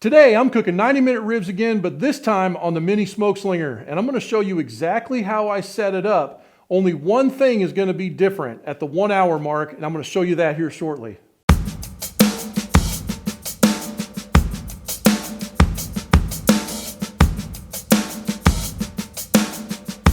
Today I'm cooking 90-minute ribs again, but this time on the Mini Smokeslinger, and I'm going to show you exactly how I set it up. Only one thing is going to be different at the 1 hour mark, and I'm going to show you that here shortly.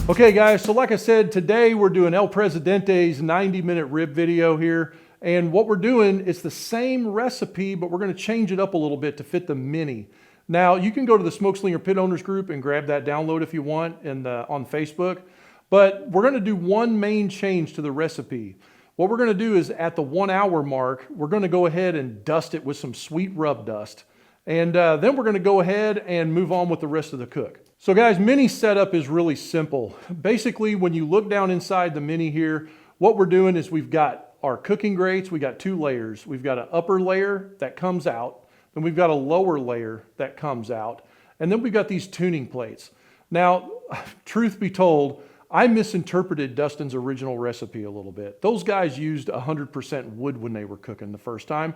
Okay guys, so like I said, today we're doing El Presidente's 90-minute rib video here. And what we're doing is the same recipe, but we're going to change it up a little bit to fit the Mini. Now, you can go to the Smokeslinger Pit Owners group and grab that download if you want on Facebook. But we're going to do one main change to the recipe. What we're going to do is at the 1 hour mark, we're going to go ahead and dust it with some sweet rub dust. And then we're going to go ahead and move on with the rest of the cook. So guys, Mini setup is really simple. Basically, when you look down inside the Mini here, what we're doing is we've got our cooking grates. We got two layers. We've got an upper layer that comes out, then we've got a lower layer that comes out, and then we've got these tuning plates. Now, truth be told, I misinterpreted Dustin's original recipe a little bit. Those guys used 100% wood when they were cooking the first time.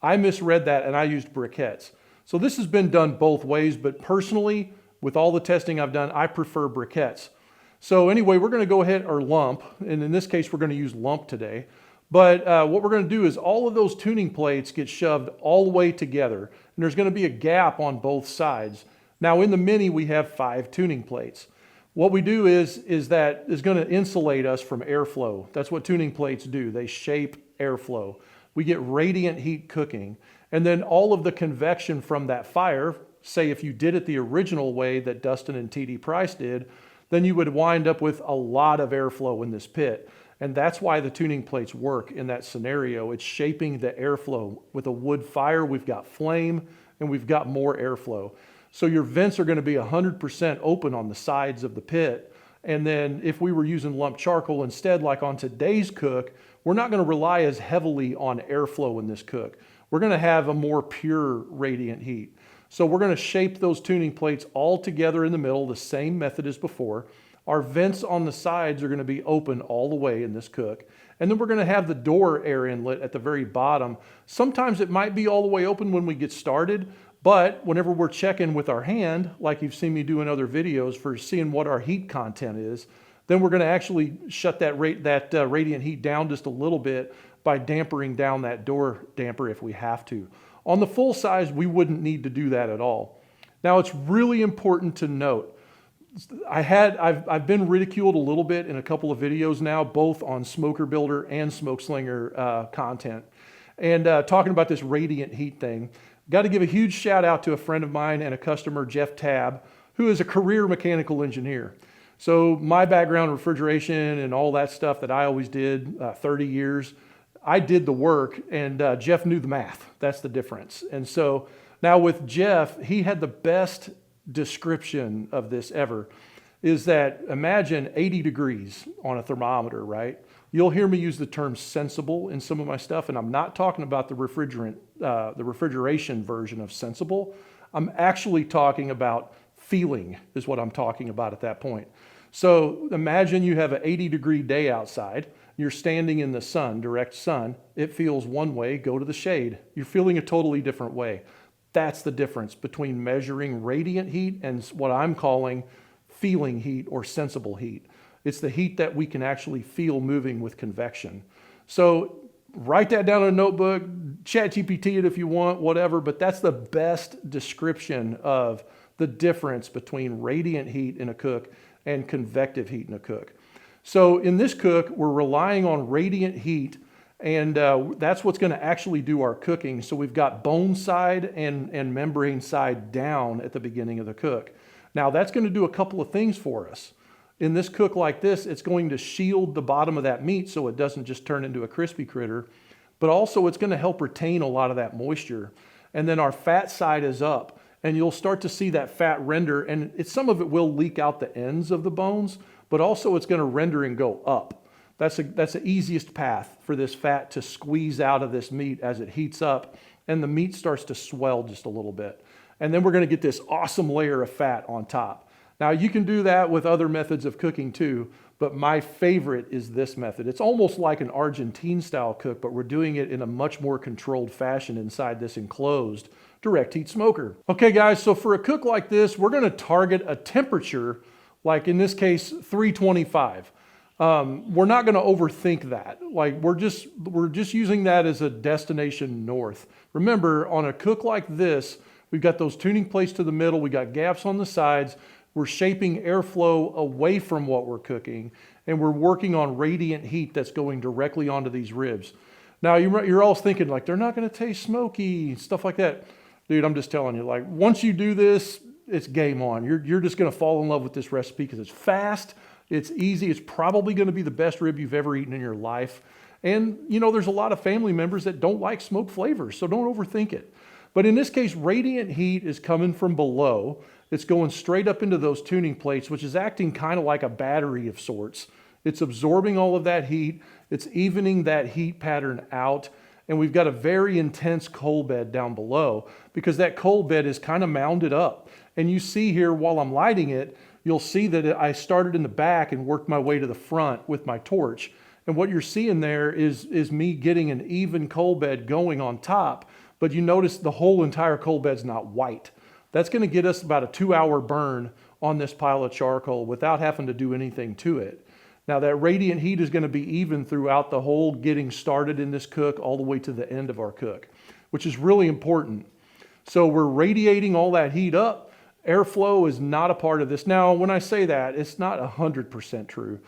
I misread that and I used briquettes. So this has been done both ways, but personally, with all the testing I've done, I prefer briquettes. So anyway, we're going to go ahead, or lump, and in this case, we're going to use lump today. But what we're going to do is all of those tuning plates get shoved all the way together, and there's going to be a gap on both sides. Now in the Mini, we have 5 tuning plates. What we do is that is going to insulate us from airflow. That's what tuning plates do. They shape airflow. We get radiant heat cooking, and then all of the convection from that fire, say if you did it the original way that Dustin and TD Price did, then you would wind up with a lot of airflow in this pit. And that's why the tuning plates work in that scenario. It's shaping the airflow. With a wood fire, we've got flame and we've got more airflow. So your vents are going to be 100% open on the sides of the pit. And then if we were using lump charcoal instead, like on today's cook, we're not going to rely as heavily on airflow in this cook. We're going to have a more pure radiant heat. So we're going to shape those tuning plates all together in the middle, the same method as before. Our vents on the sides are going to be open all the way in this cook. And then we're going to have the door air inlet at the very bottom. Sometimes it might be all the way open when we get started, but whenever we're checking with our hand, like you've seen me do in other videos for seeing what our heat content is, then we're going to actually shut that radiant heat down just a little bit by dampering down that door damper if we have to. On the full size, we wouldn't need to do that at all. Now, it's really important to note, I've been ridiculed a little bit in a couple of videos now, both on Smoker Builder and Smokeslinger content, and talking about this radiant heat thing. Got to give a huge shout out to a friend of mine and a customer, Jeff Tabb, who is a career mechanical engineer. So my background, refrigeration and all that stuff that I always did, 30 years, I did the work, and Jeff knew the math. That's the difference. And so now with Jeff, he had the best description of this ever, is that imagine 80 degrees on a thermometer, right? You'll hear me use the term sensible in some of my stuff, and I'm not talking about the refrigeration version of sensible. I'm actually talking about feeling is what I'm talking about at that point. So imagine you have an 80-degree day outside. You're standing in the sun, direct sun. It feels one way, go to the shade. You're feeling a totally different way. That's the difference between measuring radiant heat and what I'm calling feeling heat or sensible heat. It's the heat that we can actually feel moving with convection. So write that down in a notebook, ChatGPT it if you want, whatever, but that's the best description of the difference between radiant heat in a cook and convective heat in a cook. So in this cook, we're relying on radiant heat, and that's what's going to actually do our cooking. So we've got bone side and membrane side down at the beginning of the cook. Now that's going to do a couple of things for us. In this cook like this, it's going to shield the bottom of that meat so it doesn't just turn into a crispy critter, but also it's going to help retain a lot of that moisture. And then our fat side is up, and you'll start to see that fat render, and some of it will leak out the ends of the bones, but also it's going to render and go up. That's the easiest path for this fat to squeeze out of this meat as it heats up and the meat starts to swell just a little bit. And then we're going to get this awesome layer of fat on top. Now you can do that with other methods of cooking too, but my favorite is this method. It's almost like an Argentine style cook, but we're doing it in a much more controlled fashion inside this enclosed direct heat smoker. Okay guys, so for a cook like this, we're gonna target a temperature, like in this case, 325. We're not gonna overthink that. Like we're just using that as a destination north. Remember, on a cook like this, we've got those tuning plates to the middle, we got gaps on the sides, we're shaping airflow away from what we're cooking, and we're working on radiant heat that's going directly onto these ribs. Now, you're all thinking, like, they're not gonna taste smoky, stuff like that. Dude, I'm just telling you, like, once you do this, it's game on. You're just gonna fall in love with this recipe because it's fast, it's easy, it's probably gonna be the best rib you've ever eaten in your life. And, you know, there's a lot of family members that don't like smoked flavors, so don't overthink it. But in this case, radiant heat is coming from below. It's going straight up into those tuning plates, which is acting kind of like a battery of sorts. It's absorbing all of that heat. It's evening that heat pattern out. And we've got a very intense coal bed down below because that coal bed is kind of mounded up. And you see here, while I'm lighting it, you'll see that I started in the back and worked my way to the front with my torch. And what you're seeing there is me getting an even coal bed going on top. But you notice the whole entire coal bed's not white. That's going to get us about a 2-hour burn on this pile of charcoal without having to do anything to it. Now that radiant heat is going to be even throughout the whole getting started in this cook all the way to the end of our cook, which is really important. So we're radiating all that heat up. Airflow is not a part of this. Now, when I say that, it's not 100% true.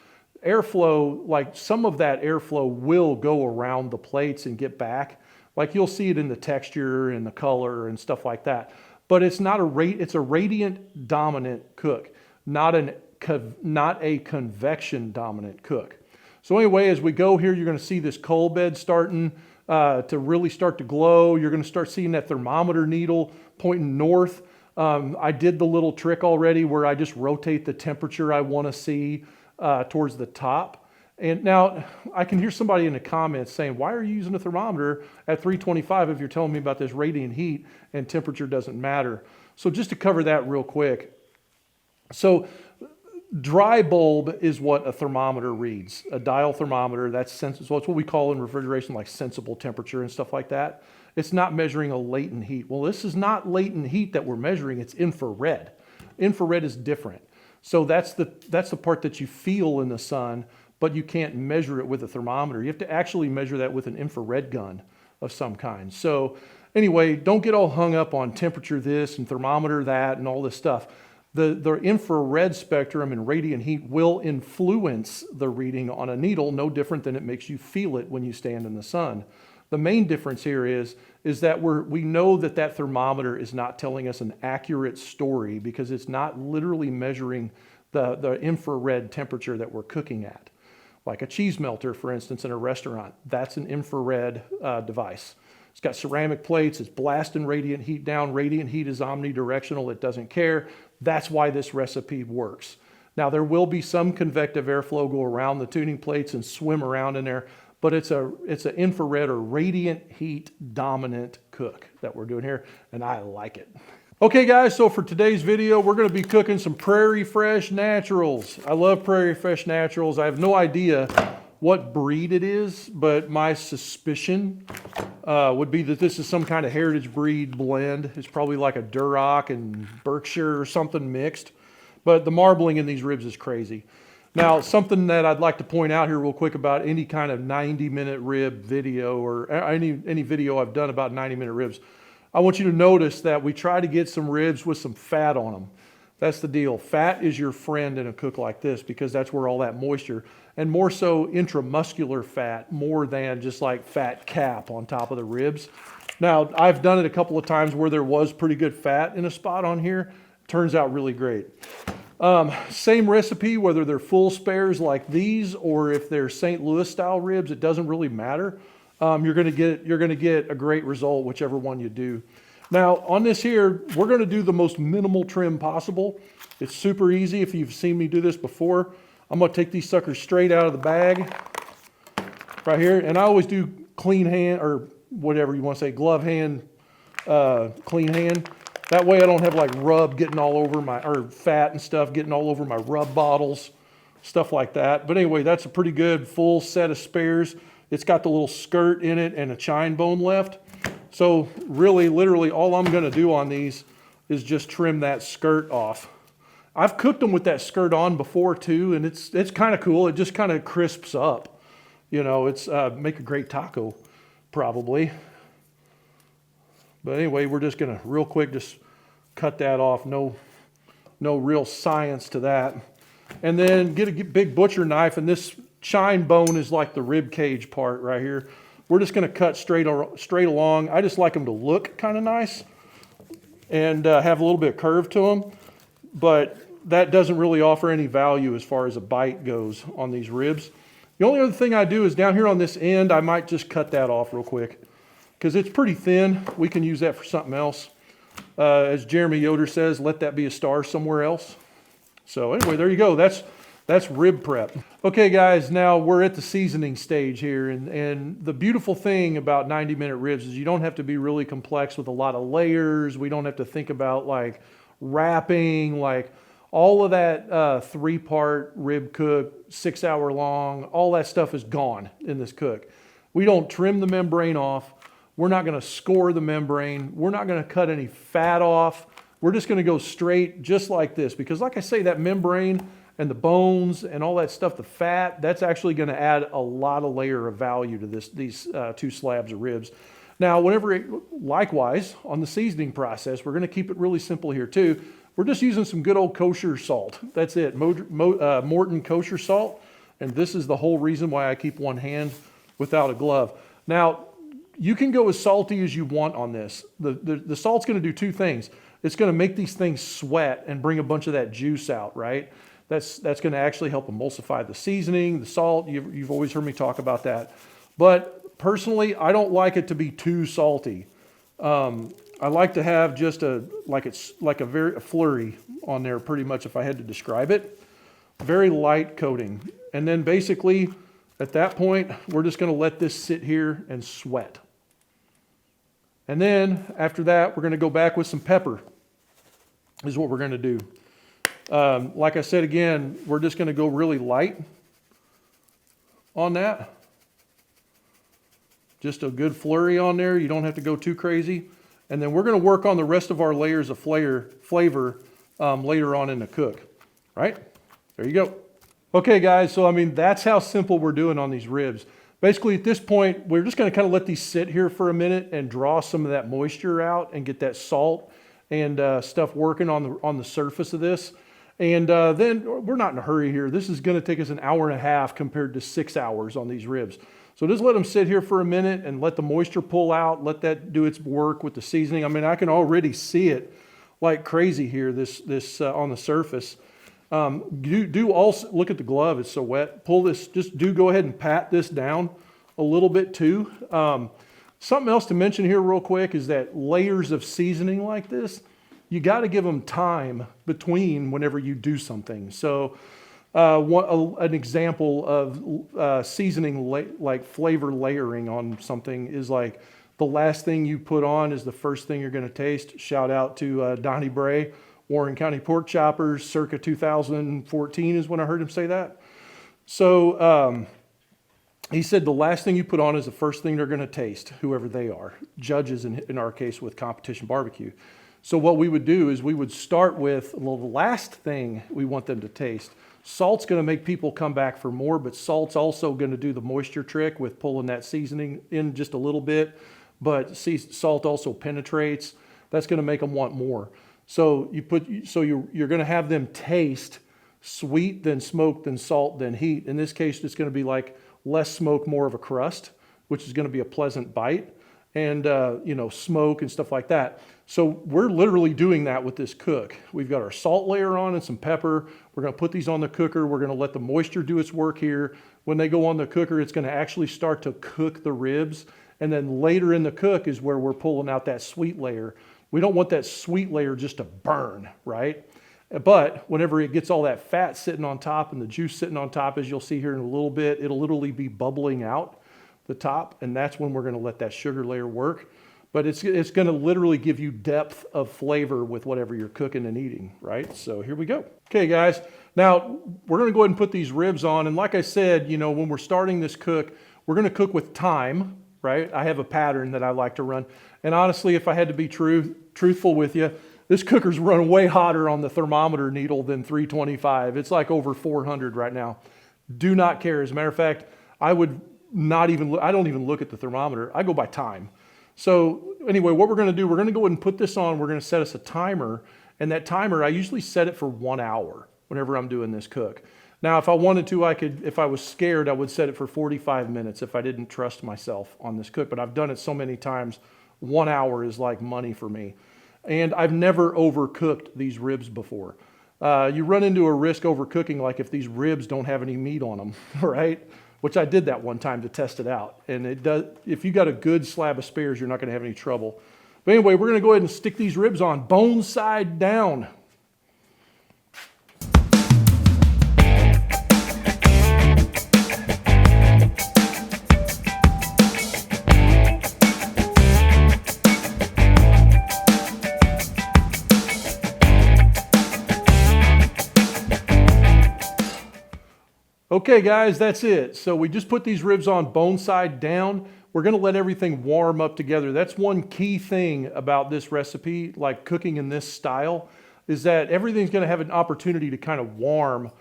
Airflow, like some of that airflow will go around the plates and get back. Like you'll see it in the texture and the color and stuff like that. But it's not it's a radiant dominant cook, not a convection dominant cook. So anyway, as we go here, you're gonna see this coal bed starting to really start to glow. You're gonna start seeing that thermometer needle pointing north. I did the little trick already where I just rotate the temperature I wanna see towards the top. And now I can hear somebody in the comments saying, why are you using a thermometer at 325 if you're telling me about this radiant heat and temperature doesn't matter? So just to cover that real quick. So dry bulb is what a thermometer reads, a dial thermometer. That's what we call in refrigeration like sensible temperature and stuff like that. It's not measuring a latent heat. Well, this is not latent heat that we're measuring, it's infrared. Infrared is different. So that's the part that you feel in the sun, but you can't measure it with a thermometer. You have to actually measure that with an infrared gun of some kind. So anyway, don't get all hung up on temperature this and thermometer that and all this stuff. The infrared spectrum and radiant heat will influence the reading on a needle, no different than it makes you feel it when you stand in the sun. The main difference here is that we know that thermometer is not telling us an accurate story because it's not literally measuring the infrared temperature that we're cooking at. Like a cheese melter, for instance, in a restaurant, that's an infrared device. It's got ceramic plates, it's blasting radiant heat down. Radiant heat is omnidirectional, it doesn't care. That's why this recipe works. Now there will be some convective airflow go around the tuning plates and swim around in there, but it's an infrared or radiant heat dominant cook that we're doing here, and I like it. Okay guys, so for today's video, we're gonna be cooking some Prairie Fresh Naturals. I love Prairie Fresh Naturals. I have no idea what breed it is, but my suspicion would be that this is some kind of heritage breed blend. It's probably like a Duroc and Berkshire or something mixed, but the marbling in these ribs is crazy. Now, something that I'd like to point out here real quick about any kind of 90-minute rib video or any video I've done about 90-minute ribs, I want you to notice that we try to get some ribs with some fat on them. That's the deal. Fat is your friend in a cook like this because that's where all that moisture, and more so intramuscular fat, more than just like fat cap on top of the ribs. Now, I've done it a couple of times where there was pretty good fat in a spot on here. Turns out really great. Same recipe, whether they're full spares like these or if they're St. Louis style ribs, it doesn't really matter. You're gonna get a great result whichever one you do. Now on this here, we're gonna do the most minimal trim possible. It's super easy if you've seen me do this before. I'm gonna take these suckers straight out of the bag right here, and I always do clean hand, or whatever you want to say, glove hand, clean hand. That way I don't have like rub getting all over my, or fat and stuff getting all over my rub bottles stuff like that. But anyway, that's a pretty good full set of spares. It's got the little skirt in it and a chine bone left. So really, literally, all I'm gonna do on these is just trim that skirt off. I've cooked them with that skirt on before too, and it's kind of cool. It just kind of crisps up. You know, it's make a great taco, probably. But anyway, we're just gonna real quick just cut that off. No real science to that. And then get a big butcher knife, and this chine bone is like the rib cage part right here. We're just gonna cut straight along. I just like them to look kind of nice and have a little bit of curve to them, but that doesn't really offer any value as far as a bite goes on these ribs. The only other thing I do is down here on this end, I might just cut that off real quick because it's pretty thin. We can use that for something else. As Jeremy Yoder says, let that be a star somewhere else. So anyway, there you go. That's rib prep. Okay guys, now we're at the seasoning stage here, and the beautiful thing about 90-minute ribs is you don't have to be really complex with a lot of layers. We don't have to think about like wrapping, like all of that 3-part rib cook, 6-hour long, all that stuff is gone in this cook. We don't trim the membrane off. We're not gonna score the membrane. We're not gonna cut any fat off. We're just gonna go straight just like this, because like I say, that membrane and the bones and all that stuff, the fat, that's actually gonna add a lot of layer of value to these 2 slabs of ribs. Now, likewise, on the seasoning process, we're gonna keep it really simple here too. We're just using some good old kosher salt. That's it, Morton kosher salt. And this is the whole reason why I keep one hand without a glove. Now, you can go as salty as you want on this. The salt's gonna do 2 things. It's gonna make these things sweat and bring a bunch of that juice out, right? That's gonna actually help emulsify the seasoning, the salt. You've always heard me talk about that. But personally, I don't like it to be too salty. I like to have just a flurry on there, pretty much, if I had to describe it. Very light coating. And then basically, at that point, we're just gonna let this sit here and sweat. And then after that, we're gonna go back with some pepper, is what we're gonna do. Like I said again, we're just gonna go really light on that. Just a good flurry on there. You don't have to go too crazy. And then we're gonna work on the rest of our layers of flavor later on in the cook. Right? There you go. Okay guys, so I mean, that's how simple we're doing on these ribs. Basically at this point, we're just gonna kind of let these sit here for a minute and draw some of that moisture out and get that salt and stuff working on the surface of this. And then we're not in a hurry here. This is gonna take us an hour and a half compared to 6 hours on these ribs. So just let them sit here for a minute and let the moisture pull out, let that do its work with the seasoning. I mean, I can already see it like crazy here, this on the surface. Do also, look at the glove, it's so wet. Pull this, just go ahead and pat this down a little bit too. Something else to mention here real quick is that layers of seasoning like this, you got to give them time between whenever you do something. So an example of seasoning like flavor layering on something is like the last thing you put on is the first thing you're going to taste. Shout out to Donnie Bray, Warren County Pork Choppers, circa 2014 is when I heard him say that. So he said the last thing you put on is the first thing they're going to taste, whoever they are, judges in our case with Competition Barbecue. So what we would do is we would start with the last thing we want them to taste. Salt's going to make people come back for more, but salt's also going to do the moisture trick with pulling that seasoning in just a little bit. But salt also penetrates. That's going to make them want more. So you're going to have them taste sweet, then smoke, then salt, then heat. In this case, it's going to be like less smoke, more of a crust, which is going to be a pleasant bite, and smoke and stuff like that. So we're literally doing that with this cook. We've got our salt layer on and some pepper. We're going to put these on the cooker. We're going to let the moisture do its work here. When they go on the cooker, it's going to actually start to cook the ribs. And then later in the cook is where we're pulling out that sweet layer. We don't want that sweet layer just to burn, right? But whenever it gets all that fat sitting on top and the juice sitting on top, as you'll see here in a little bit, it'll literally be bubbling out the top. And that's when we're going to let that sugar layer work. but it's going to literally give you depth of flavor with whatever you're cooking and eating, right? So here we go. Okay, guys. Now, we're going to go ahead and put these ribs on. And like I said, you know, when we're starting this cook, we're going to cook with time, right? I have a pattern that I like to run. And honestly, if I had to be truthful with you, this cooker's running way hotter on the thermometer needle than 325. It's like over 400 right now. Do not care. As a matter of fact, I don't even look at the thermometer. I go by time. So anyway, what we're going to do, we're going to go ahead and put this on. We're going to set us a timer. And that timer, I usually set it for 1 hour whenever I'm doing this cook. Now, if I wanted to, if I was scared, I would set it for 45 minutes if I didn't trust myself on this cook. But I've done it so many times, 1 hour is like money for me. And I've never overcooked these ribs before. You run into a risk overcooking, like if these ribs don't have any meat on them, right? Which I did that one time to test it out. And it does. If you got a good slab of spares, you're not going to have any trouble. But anyway, we're going to go ahead and stick these ribs on bone side down. Okay, guys, that's it. So we just put these ribs on bone side down. We're going to let everything warm up together. That's one key thing about this recipe, like cooking in this style, is that everything's going to have an opportunity to kind of warm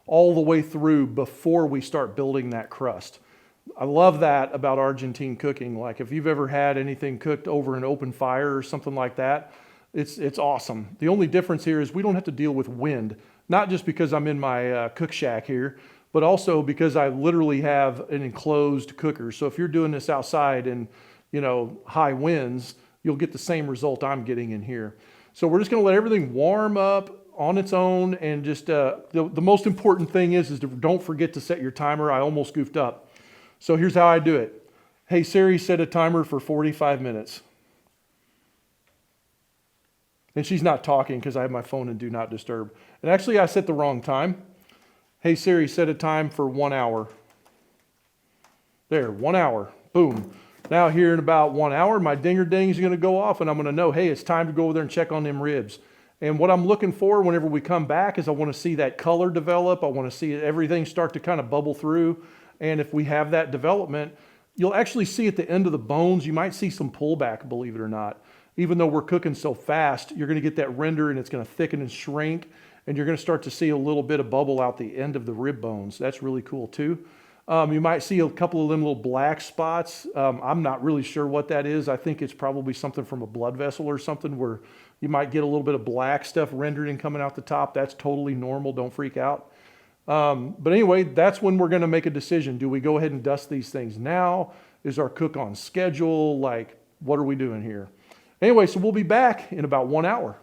all the way through before we start building that crust. I love that about Argentine cooking. Like if you've ever had anything cooked over an open fire or something like that, it's awesome. The only difference here is we don't have to deal with wind, not just because I'm in my cook shack here, but also because I literally have an enclosed cooker. So if you're doing this outside in, you know, high winds, you'll get the same result I'm getting in here. So we're just gonna let everything warm up on its own, and just the most important thing is don't forget to set your timer. I almost goofed up. So here's how I do it. Hey Siri, set a timer for 45 minutes. And she's not talking because I have my phone in do not disturb. And actually I set the wrong time. Hey Siri, set a time for 1 hour. There, 1 hour, boom. Now here in about 1 hour, my dinger ding is gonna go off and I'm gonna know, hey, it's time to go over there and check on them ribs. And what I'm looking for whenever we come back is I wanna see that color develop. I wanna see everything start to kind of bubble through. And if we have that development, you'll actually see at the end of the bones, you might see some pullback, believe it or not. Even though we're cooking so fast, you're gonna get that render and it's gonna thicken and shrink. And you're going to start to see a little bit of bubble out the end of the rib bones. That's really cool too. You might see a couple of them little black spots. I'm not really sure what that is. I think it's probably something from a blood vessel or something where you might get a little bit of black stuff rendering coming out the top. That's totally normal. Don't freak out. But anyway, that's when we're going to make a decision. Do we go ahead and dust these things now? Is our cook on schedule? Like, what are we doing here? Anyway, so we'll be back in about 1 hour.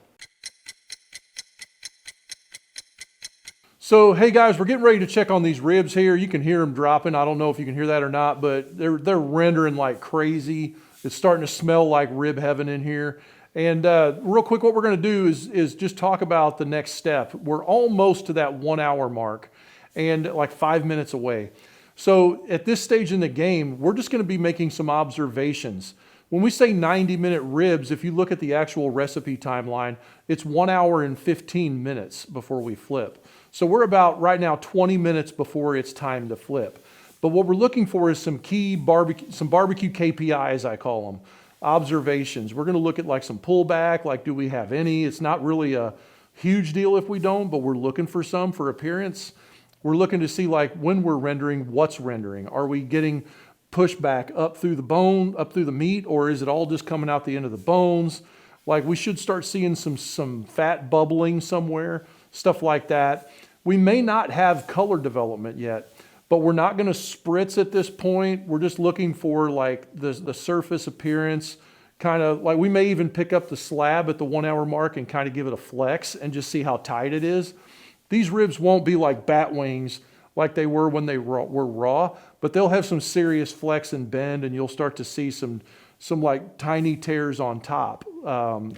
So, hey guys, we're getting ready to check on these ribs here. You can hear them dropping. I don't know if you can hear that or not, but they're rendering like crazy. It's starting to smell like rib heaven in here. And real quick, what we're going to do is just talk about the next step. We're almost to that 1 hour mark and like 5 minutes away. So at this stage in the game, we're just going to be making some observations. When we say 90-minute ribs, if you look at the actual recipe timeline, it's 1 hour and 15 minutes before we flip. So we're about right now 20 minutes before it's time to flip. But what we're looking for is some key barbecue KPIs, I call them, observations. We're going to look at like some pullback, like do we have any? It's not really a huge deal if we don't, but we're looking for some for appearance. We're looking to see like when we're rendering, what's rendering. Are we getting pushback up through the bone, up through the meat, or is it all just coming out the end of the bones? Like we should start seeing some fat bubbling somewhere, stuff like that. We may not have color development yet, but we're not going to spritz at this point. We're just looking for like the surface appearance, kind of like we may even pick up the slab at the 1 hour mark and kind of give it a flex and just see how tight it is. These ribs won't be like bat wings like they were when they were raw, but they'll have some serious flex and bend, and you'll start to see some like tiny tears on top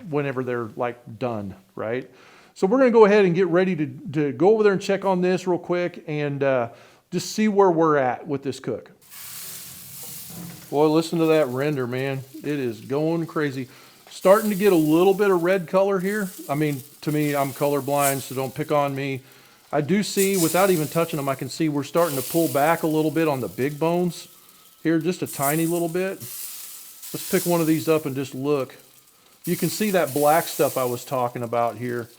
whenever they're like done, right? So we're going to go ahead and get ready to go over there and check on this real quick and just see where we're at with this cook. Boy, listen to that render, man. It is going crazy. Starting to get a little bit of red color here. I mean, to me, I'm colorblind, so don't pick on me. I do see, without even touching them, I can see we're starting to pull back a little bit on the big bones here, just a tiny little bit. Let's pick one of these up and just look. You can see that black stuff I was talking about here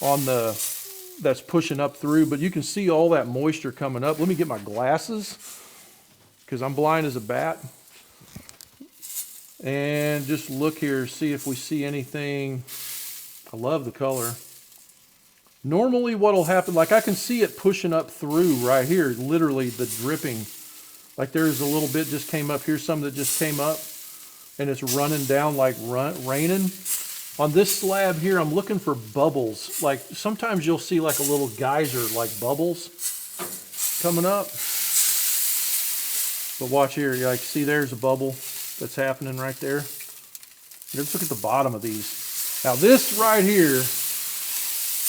on that's pushing up through, but you can see all that moisture coming up. Let me get my glasses because I'm blind as a bat. And just look here, see if we see anything. I love the color. Normally what'll happen, like I can see it pushing up through right here, literally the dripping. Like there's a little bit just came up. Here's some that just came up and it's running down like raining. On this slab here, I'm looking for bubbles. Like sometimes you'll see like a little geyser, like bubbles coming up. But watch here, you like see there's a bubble that's happening right there. Let's look at the bottom of these. Now this right here,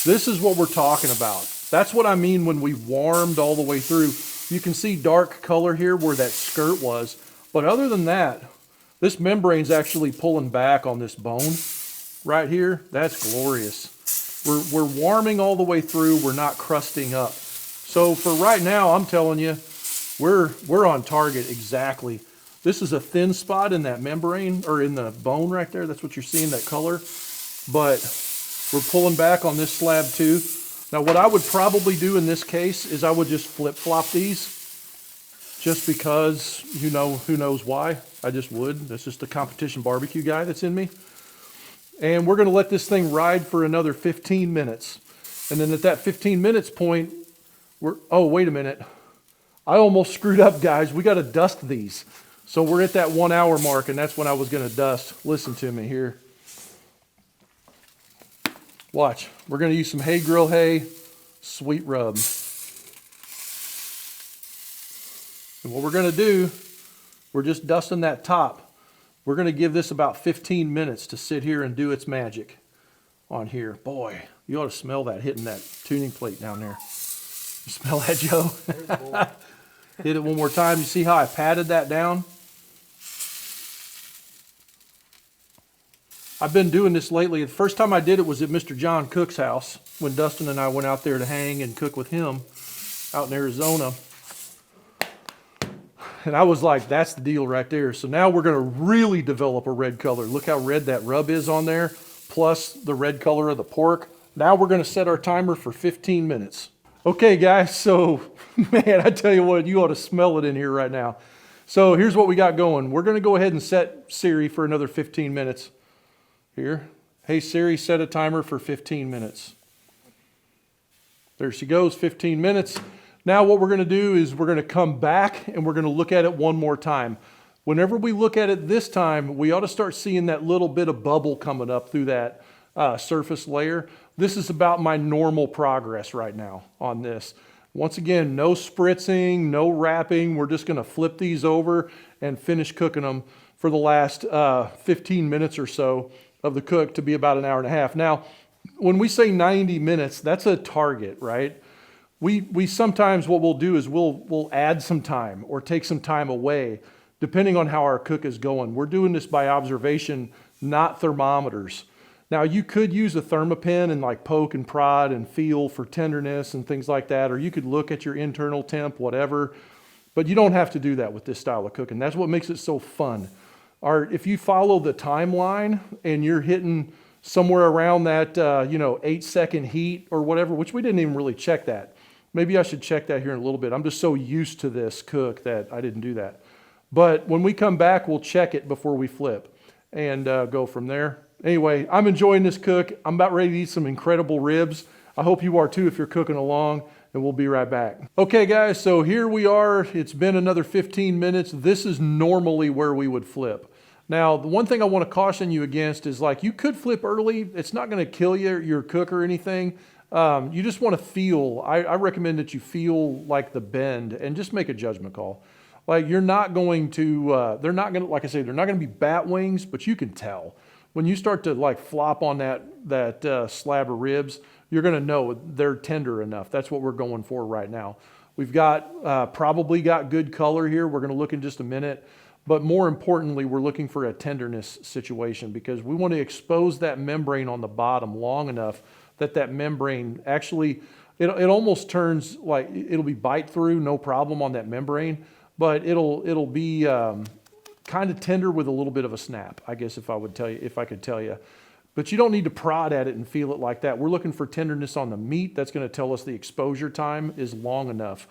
this is what we're talking about. That's what I mean when we warmed all the way through. You can see dark color here where that skirt was. But other than that, this membrane's actually pulling back on this bone right here. That's glorious. We're warming all the way through. We're not crusting up. So for right now, I'm telling you, we're on target exactly. This is a thin spot in that membrane, or in the bone right there. That's what you're seeing, that color. But we're pulling back on this slab too. Now what I would probably do in this case is I would just flip-flop these. Just because, you know, who knows why. I just would. That's just the competition barbecue guy that's in me. And we're gonna let this thing ride for another 15 minutes. And then at that 15 minutes point, oh, wait a minute. I almost screwed up, guys. We gotta dust these. So we're at that 1 hour mark, and that's when I was going to dust. Listen to me here. Watch. We're going to use some hay grill hay, sweet rub. And what we're going to do, we're just dusting that top. We're going to give this about 15 minutes to sit here and do its magic on here. Boy, you ought to smell that hitting that tuning plate down there. You smell that, Joe? Hit it one more time. You see how I patted that down? I've been doing this lately. The first time I did it was at Mr. John Cook's house when Dustin and I went out there to hang and cook with him out in Arizona. And I was like, that's the deal right there. So now we're going to really develop a red color. Look how red that rub is on there, plus the red color of the pork. Now we're going to set our timer for 15 minutes. Okay, guys, so, man, I tell you what, you ought to smell it in here right now. So here's what we got going. We're going to go ahead and set Siri for another 15 minutes. Here. Hey, Siri, set a timer for 15 minutes. There she goes, 15 minutes. Now what we're going to do is we're going to come back and we're going to look at it one more time. Whenever we look at it this time, we ought to start seeing that little bit of bubble coming up through that surface layer. This is about my normal progress right now on this. Once again, no spritzing, no wrapping. We're just going to flip these over and finish cooking them for the last 15 minutes or so of the cook to be about an hour and a half. Now, when we say 90 minutes, that's a target, right? We sometimes what we'll do is we'll add some time or take some time away, depending on how our cook is going. We're doing this by observation, not thermometers. Now, you could use a thermopen and like poke and prod and feel for tenderness and things like that, or you could look at your internal temp, whatever, but you don't have to do that with this style of cooking. That's what makes it so fun. Or if you follow the timeline and you're hitting somewhere around that 8-second heat or whatever, which we didn't even really check that. Maybe I should check that here in a little bit. I'm just so used to this cook that I didn't do that. But when we come back, we'll check it before we flip and go from there. Anyway, I'm enjoying this cook. I'm about ready to eat some incredible ribs. I hope you are too if you're cooking along, and we'll be right back. Okay, guys, so here we are. It's been another 15 minutes. This is normally where we would flip. Now, the one thing I want to caution you against is like you could flip early. It's not going to kill your cook or anything. You just want to feel. I recommend that you feel like the bend and just make a judgment call. Like you're not going to, they're not going to, like I say, they're not going to be bat wings, but you can tell. When you start to like flop on that slab of ribs, you're going to know they're tender enough. That's what we're going for right now. We've got probably got good color here. We're going to look in just a minute. But more importantly, we're looking for a tenderness situation because we want to expose that membrane on the bottom long enough that that membrane actually, it almost turns like it'll be bite through, no problem on that membrane, but it'll be kind of tender with a little bit of a snap, I guess if I could tell you. But you don't need to prod at it and feel it like that. We're looking for tenderness on the meat. That's going to tell us the exposure time is long enough.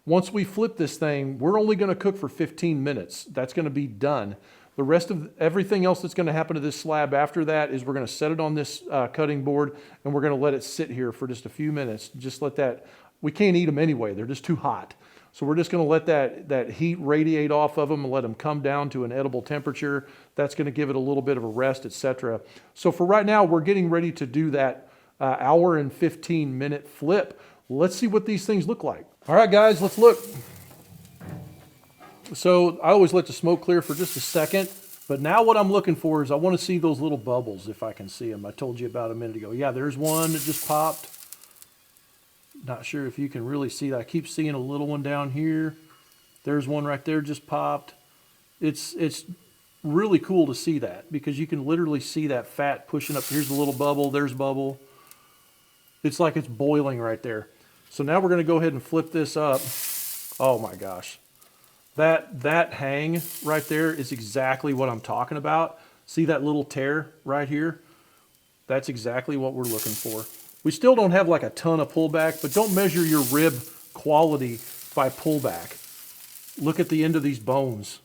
Once we flip this thing, we're only going to cook for 15 minutes. That's going to be done. The rest of everything else that's going to happen to this slab after that is we're going to set it on this cutting board and we're going to let it sit here for just a few minutes. Just let that, we can't eat them anyway. They're just too hot. So we're just going to let that heat radiate off of them and let them come down to an edible temperature. That's going to give it a little bit of a rest, etc. So for right now, we're getting ready to do that hour and 15 minute flip. Let's see what these things look like. All right, guys, let's look. So I always let the smoke clear for just a second, but now what I'm looking for is I want to see those little bubbles if I can see them. I told you about a minute ago. Yeah, there's one that just popped. Not sure if you can really see that. I keep seeing a little one down here. There's one right there just popped. It's really cool to see that because you can literally see that fat pushing up. Here's a little bubble. There's bubble. It's like it's boiling right there. So now we're going to go ahead and flip this up. Oh my gosh. That hang right there is exactly what I'm talking about. See that little tear right here? That's exactly what we're looking for. We still don't have like a ton of pullback, but don't measure your rib quality by pullback. Look at the end of these bones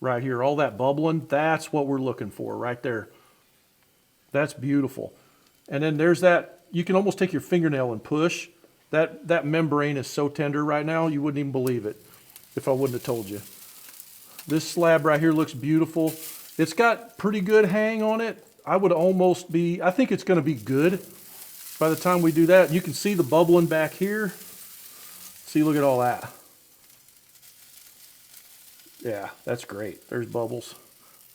right here. All that bubbling, that's what we're looking for right there. That's beautiful. And then there's that, you can almost take your fingernail and push. That membrane is so tender right now, you wouldn't even believe it if I wouldn't have told you. This slab right here looks beautiful. It's got pretty good hang on it. I think it's gonna be good. By the time we do that, you can see the bubbling back here. See, look at all that. Yeah, that's great. There's bubbles.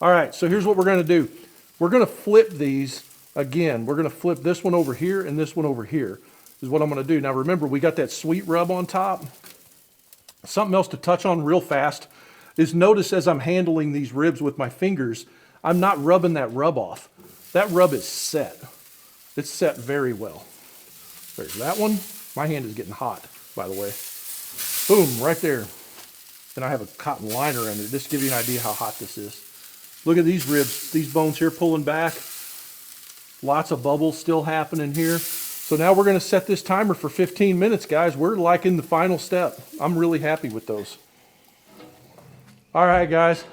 All right, so here's what we're gonna do. We're gonna flip these again. We're gonna flip this one over here and this one over here is what I'm gonna do. Now remember, we got that sweet rub on top. Something else to touch on real fast is notice as I'm handling these ribs with my fingers, I'm not rubbing that rub off. That rub is set. It's set very well. There's that one. My hand is getting hot, by the way. Boom, right there. And I have a cotton liner under it. Just to give you an idea how hot this is. Look at these ribs, these bones here pulling back. Lots of bubbles still happening here. So now we're gonna set this timer for 15 minutes, guys. We're like in the final step. I'm really happy with those. All right, guys.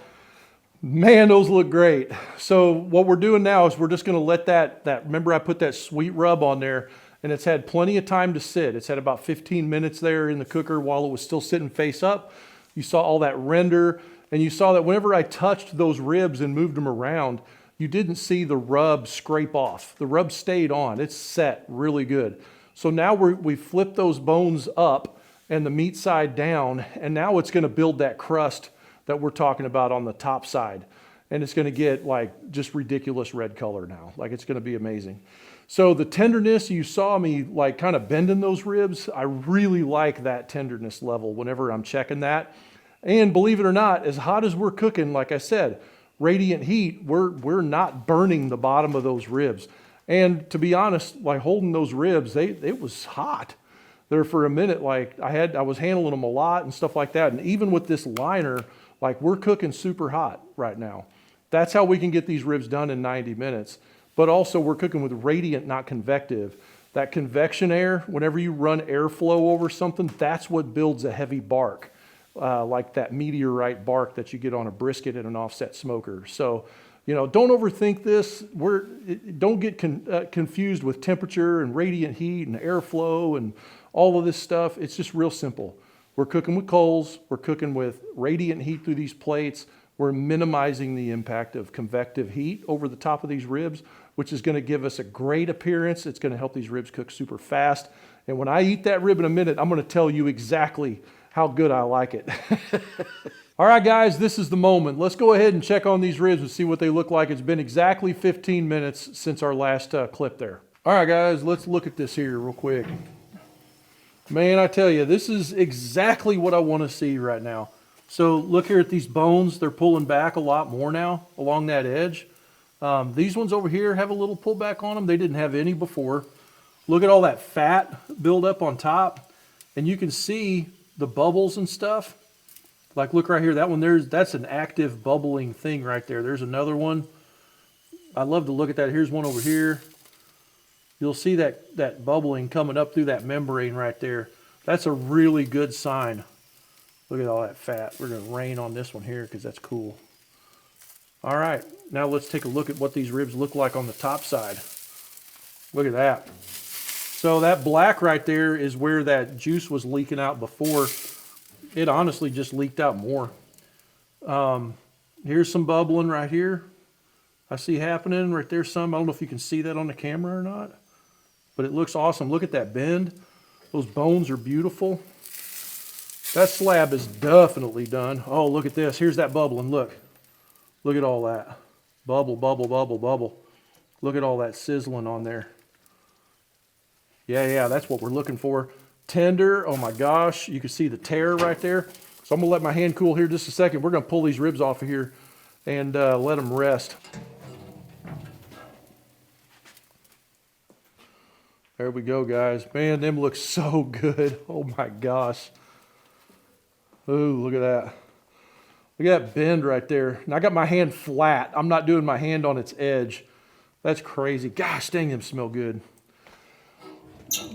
Man, those look great. So what we're doing now is we're just gonna let that, remember I put that sweet rub on there and it's had plenty of time to sit. It's had about 15 minutes there in the cooker while it was still sitting face up. You saw all that render and you saw that whenever I touched those ribs and moved them around, you didn't see the rub scrape off. The rub stayed on. It's set really good. So now we flipped those bones up and the meat side down, and now it's gonna build that crust that we're talking about on the top side. And it's gonna get like just ridiculous red color now. Like it's gonna be amazing. So the tenderness, you saw me like kind of bending those ribs. I really like that tenderness level whenever I'm checking that. And believe it or not, as hot as we're cooking, like I said, radiant heat, we're not burning the bottom of those ribs. And to be honest, like holding those ribs, it was hot there for a minute. Like I was handling them a lot and stuff like that. And even with this liner, like we're cooking super hot right now. That's how we can get these ribs done in 90 minutes. But also we're cooking with radiant, not convective. That convection air, whenever you run airflow over something, that's what builds a heavy bark. Like that meteorite bark that you get on a brisket in an offset smoker. So, you know, don't overthink this. Don't get confused with temperature and radiant heat and airflow and all of this stuff. It's just real simple. We're cooking with coals. We're cooking with radiant heat through these plates. We're minimizing the impact of convective heat over the top of these ribs, which is going to give us a great appearance. It's going to help these ribs cook super fast. And when I eat that rib in a minute, I'm going to tell you exactly how good I like it. All right, guys, this is the moment. Let's go ahead and check on these ribs and see what they look like. It's been exactly 15 minutes since our last clip there. All right, guys, let's look at this here real quick. Man, I tell you, this is exactly what I want to see right now. So look here at these bones. They're pulling back a lot more now along that edge. These ones over here have a little pullback on them. They didn't have any before. Look at all that fat build up on top. And you can see the bubbles and stuff. Like look right here, that one that's an active bubbling thing right there. There's another one. I love to look at that. Here's one over here. You'll see that bubbling coming up through that membrane right there. That's a really good sign. Look at all that fat. We're gonna rain on this one here because that's cool. All right, now let's take a look at what these ribs look like on the top side. Look at that. So that black right there is where that juice was leaking out before. It honestly just leaked out more. Here's some bubbling right here. I see happening right there some. I don't know if you can see that on the camera or not, but it looks awesome. Look at that bend. Those bones are beautiful. That slab is definitely done. Oh, look at this. Here's that bubbling. Look. Look at all that. Bubble, bubble, bubble, bubble. Look at all that sizzling on there. Yeah, that's what we're looking for. Tender. Oh my gosh. You can see the tear right there. So I'm going to let my hand cool here just a second. We're going to pull these ribs off of here and let them rest. There we go, guys. Man, them look so good. Oh my gosh. Ooh, look at that. Look at that bend right there. And I got my hand flat. I'm not doing my hand on its edge. That's crazy. Gosh dang, them smell good.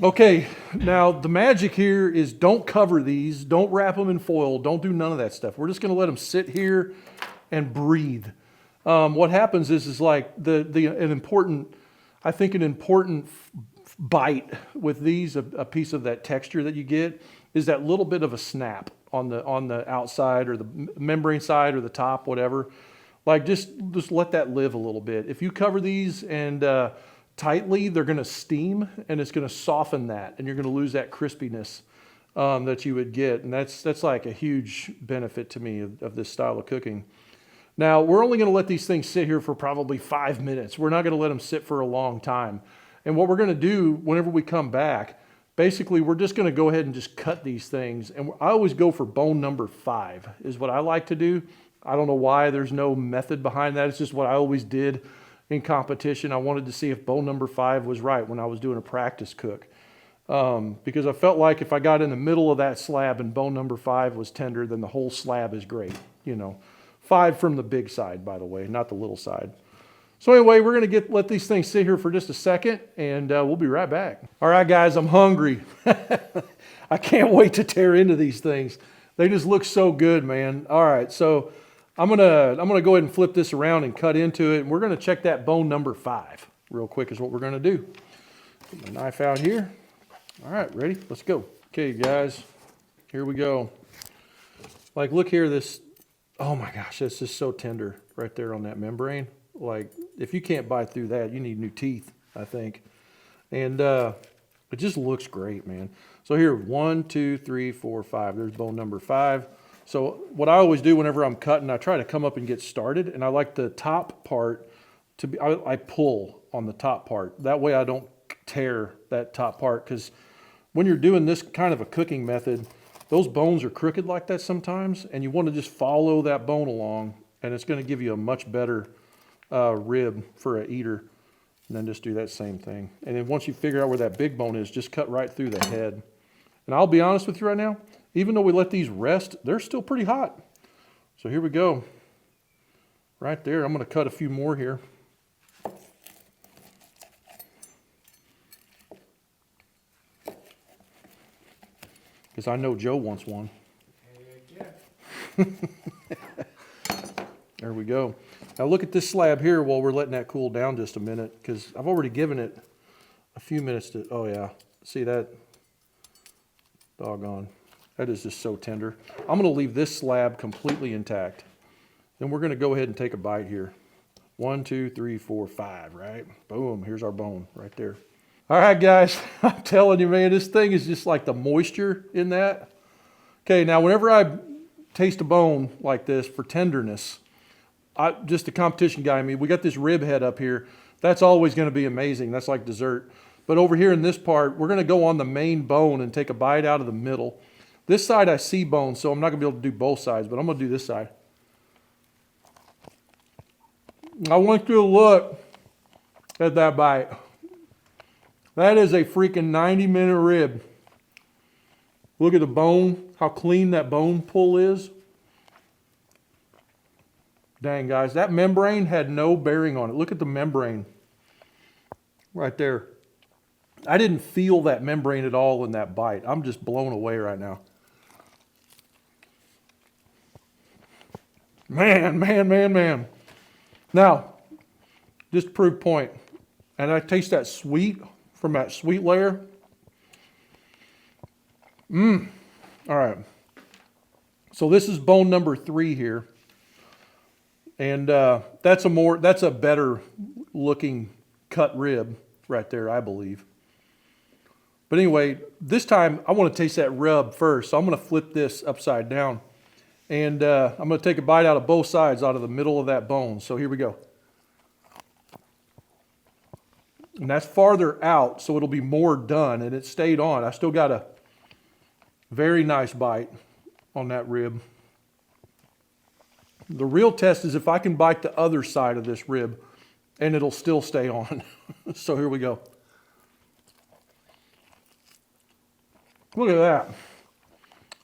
Okay, now the magic here is don't cover these. Don't wrap them in foil. Don't do none of that stuff. We're just going to let them sit here and breathe. What happens is like an important bite with these, a piece of that texture that you get is that little bit of a snap on the outside or the membrane side or the top, whatever. Like just let that live a little bit. If you cover these and tightly, they're going to steam and it's going to soften that, and you're going to lose that crispiness that you would get. And that's like a huge benefit to me of this style of cooking. Now we're only going to let these things sit here for probably 5 minutes. We're not going to let them sit for a long time. And what we're going to do whenever we come back, basically we're just going to go ahead and just cut these things. And I always go for bone number 5 is what I like to do. I don't know why. There's no method behind that. It's just what I always did in competition. I wanted to see if bone number 5 was right when I was doing a practice cook. Because I felt like if I got in the middle of that slab and bone number 5 was tender, then the whole slab is great. You know, 5 from the big side, by the way, not the little side. So anyway, we're going to let these things sit here for just a second, and we'll be right back. All right, guys, I'm hungry. I can't wait to tear into these things. They just look so good, man. All right, so I'm gonna go ahead and flip this around and cut into it, and we're going to check that bone number 5 real quick is what we're going to do. Put my knife out here. All right, ready? Let's go. Okay, guys, here we go. Like, look here, this, oh my gosh, that's just so tender right there on that membrane. Like, if you can't bite through that, you need new teeth, I think. And it just looks great, man. So here, 1, 2, 3, 4, 5. There's bone number 5. So what I always do whenever I'm cutting, I try to come up and get started. And I like the top part to be, I pull on the top part. That way I don't tear that top part. Because when you're doing this kind of a cooking method, those bones are crooked like that sometimes. And you want to just follow that bone along. And it's going to give you a much better rib for an eater. And then just do that same thing. And then once you figure out where that big bone is, just cut right through the head. And I'll be honest with you right now, even though we let these rest, they're still pretty hot. So here we go. Right there. I'm going to cut a few more here. Because I know Joe wants one. There we go. Now look at this slab here while we're letting that cool down just a minute, because I've already given it a few minutes to, oh yeah, see that? Doggone. That is just so tender. I'm going to leave this slab completely intact. Then we're going to go ahead and take a bite here. 1, 2, 3, 4, 5, right? Boom, here's our bone right there. All right, guys, I'm telling you, man, this thing is just like the moisture in that. Okay, now whenever I taste a bone like this for tenderness, just a competition guy, I mean, we got this rib head up here. That's always going to be amazing. That's like dessert. But over here in this part, we're going to go on the main bone and take a bite out of the middle. This side I see bone, so I'm not gonna be able to do both sides, but I'm gonna do this side. I want you to look at that bite. That is a freaking 90-minute rib. Look at the bone, how clean that bone pull is. Dang, guys, that membrane had no bearing on it. Look at the membrane right there. I didn't feel that membrane at all in that bite. I'm just blown away right now. Man, man, man, man. Now, just to prove point, and I taste that sweet from that sweet layer. All right. So this is bone number 3 here. And that's a better looking cut rib right there, I believe. But anyway, this time I want to taste that rub first. So I'm going to flip this upside down. And I'm going to take a bite out of both sides, out of the middle of that bone. So here we go. And that's farther out, so it'll be more done. And it stayed on. I still got a very nice bite on that rib. The real test is if I can bite the other side of this rib and it'll still stay on. So here we go. Look at that.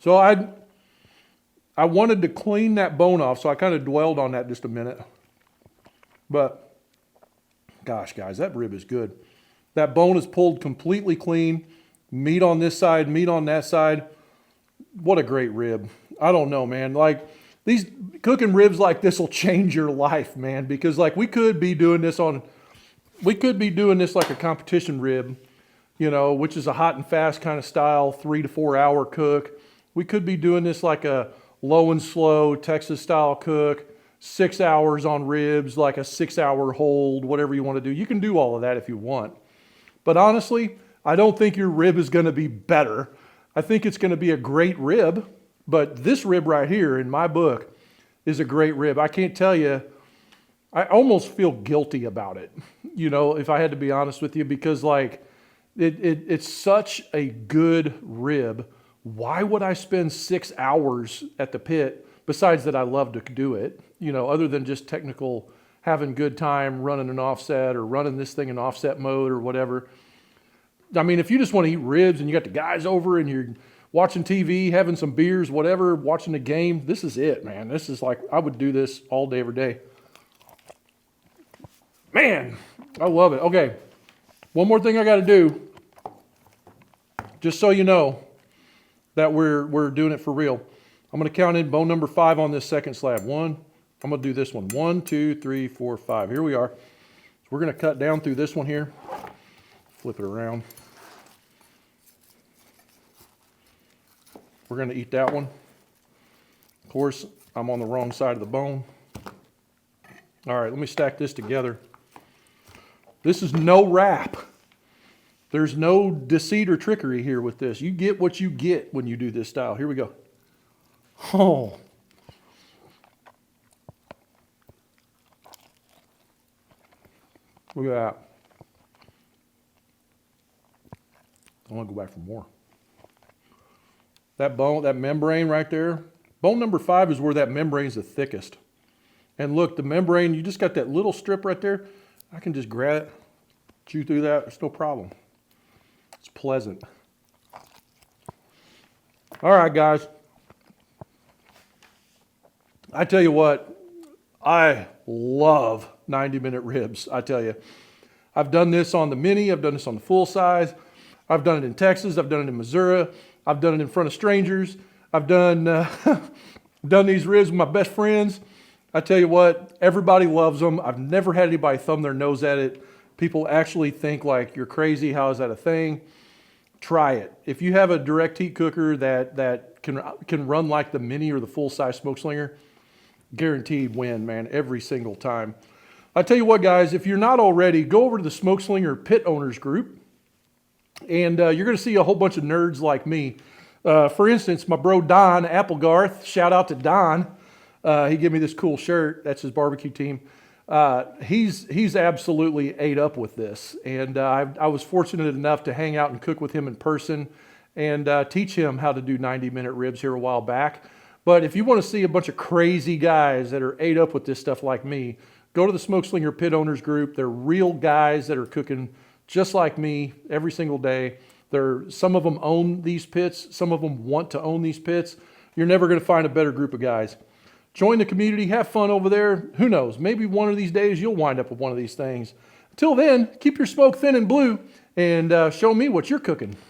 So I wanted to clean that bone off, so I kind of dwelled on that just a minute. But gosh, guys, that rib is good. That bone is pulled completely clean. Meat on this side, meat on that side. What a great rib. I don't know, man. Like, these cooking ribs like this will change your life, man, because like we could be doing this like a competition rib, you know, which is a hot and fast kind of style, 3 to 4 hour cook. We could be doing this like a low and slow Texas style cook, 6 hours on ribs, like a 6 hour hold, whatever you want to do. You can do all of that if you want. But honestly, I don't think your rib is going to be better. I think it's going to be a great rib. But this rib right here, in my book, is a great rib. I can't tell you, I almost feel guilty about it, you know, if I had to be honest with you, because like, it's such a good rib. Why would I spend 6 hours at the pit, besides that I love to do it, you know, other than just technical, having good time, running an offset or running this thing in offset mode or whatever. I mean, if you just want to eat ribs and you got the guys over and you're watching TV, having some beers, whatever, watching the game, this is it, man. This is like, I would do this all day, every day. Man, I love it. Okay, one more thing I got to do, just so you know that we're doing it for real. I'm going to count in bone number 5 on this second slab. I'm going to do this one. 1, 2, 3, 4, 5. Here we are. So we're going to cut down through this one here. Flip it around. We're going to eat that one. Of course, I'm on the wrong side of the bone. All right, let me stack this together. This is no wrap. There's no deceit or trickery here with this. You get what you get when you do this style. Here we go. Oh. Look at that. I want to go back for more. That bone, that membrane right there, bone number 5 is where that membrane is the thickest. And look, the membrane, you just got that little strip right there. I can just grab it, chew through that, it's no problem. It's pleasant. All right, guys. I tell you what, I love 90-minute ribs, I tell you. I've done this on the Mini, I've done this on the full size. I've done it in Texas, I've done it in Missouri. I've done it in front of strangers. I've done done these ribs with my best friends. I tell you what, everybody loves them. I've never had anybody thumb their nose at it. People actually think like, you're crazy, how is that a thing? Try it. If you have a direct heat cooker that can run like the Mini or the full-size Smokeslinger, guaranteed win, man, every single time. I tell you what, guys, if you're not already, go over to the Smokeslinger Pit Owners group. And you're going to see a whole bunch of nerds like me. For instance, my bro Don Applegarth, shout out to Don. He gave me this cool shirt. That's his barbecue team. He's absolutely ate up with this. And I was fortunate enough to hang out and cook with him in person and teach him how to do 90-minute ribs here a while back. But if you want to see a bunch of crazy guys that are ate up with this stuff like me, go to the Smokeslinger Pit Owners group. They're real guys that are cooking just like me every single day. Some of them own these pits. Some of them want to own these pits. You're never going to find a better group of guys. Join the community. Have fun over there. Who knows? Maybe one of these days you'll wind up with one of these things. Until then, keep your smoke thin and blue and show me what you're cooking.